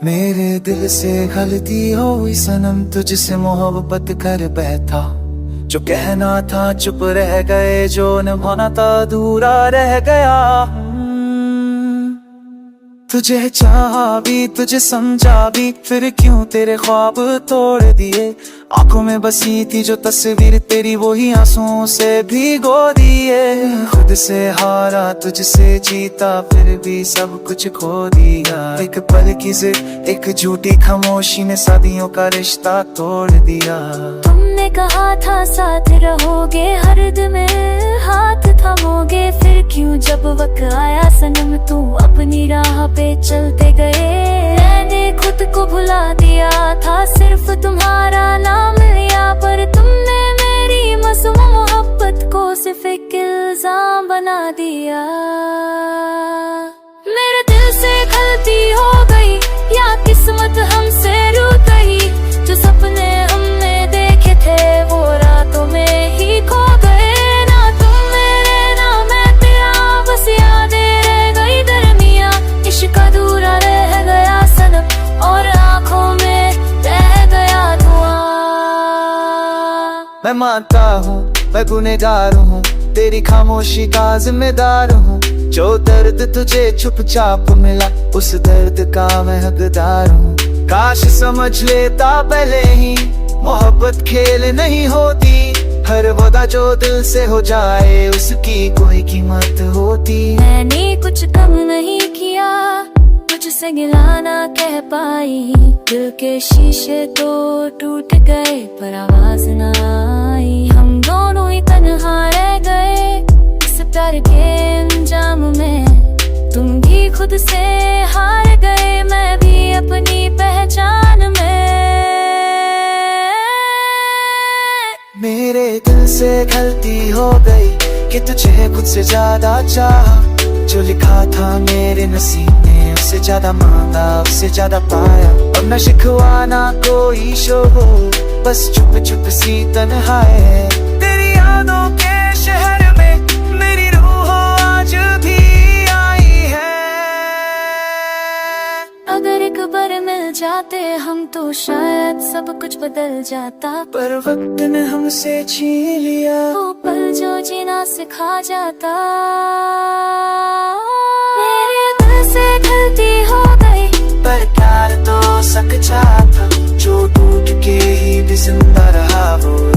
मेरे दिल से गलती हुई सनम, तुझसे मोहब्बत कर बैठा। जो कहना था चुप रह गए, जो निभाना था अधूरा रह गया। तुझे चाहा भी, तुझे समझा भी, फिर क्यों तेरे ख्वाब तोड़ दिए। आंखों में बसी थी जो तस्वीर तेरी, वही आंसुओं से भिगो दिए। खुद से हारा, तुझसे जीता, फिर भी सब कुछ खो दिया। एक पल की जिद, एक झूठी खामोशी ने सदियों का रिश्ता तोड़ दिया। तुमने कहा था साथ रहोगे, हर में हाथ थामोगे, फिर क्यों जब वक्त आया सनम तू अपनी राह पे चलते गए। मैंने खुद को भुला दिया था, सिर्फ तुम्हारा नाम लिया, पर तुमने मेरी मासूम मोहब्बत को सिर्फ एक इल्जाम बना दिया। मेरे दिल से गलती हो गई, या किस्मत हमसे रूठ गई। जो सपने हमने देखे थे वो रातों में ही खो गए। ना तुम मेरे, ना मैं तेरा, बस यादें रह गई दरमिया। इश्क अधूरा रह गया सनम, और आंखों में रह गया धुआं। मैं मानता हूँ मैं गुनहगार हूँ, तेरी खामोशी का जिम्मेदार हूँ। जो दर्द तुझे चुपचाप मिला, उस दर्द का मैं हकदार हूँ। काश समझ लेता पहले ही, मोहब्बत खेल नहीं होती। हर वादा जो दिल से हो जाए, उसकी कोई कीमत होती। मैंने कुछ कम नहीं किया, तुझसे गिला ना कह पाई। दिल के शीशे तो टूट गए, पर आवाज ना आई। हम दोनों ही तन्हा रह गए इस प्यार के अंजाम में। तुम भी खुद से हार गए, मैं भी अपनी पहचान में। मेरे दिल से गलती हो गई कि तुझे खुद से ज्यादा चाहा। जो लिखा था मेरे नसीब में, उससे ज्यादा मांगा, उससे ज्यादा पाया। और न शिकवा ना कोई शोर, बस चुप चुप सी तन्हाई है। तेरी यादों के शहर में मेरी रूह आज भी आई है। अगर एक बार मिल जाते हम तो शायद सब कुछ बदल जाता, पर वक्त ने हमसे छीन लिया वो पल जो जीना सिखा जाता। मेरे दिल से गलती हो गई, पर प्यार तो सच्चा था। जो टूट के ही भी जिंदा रहा, वो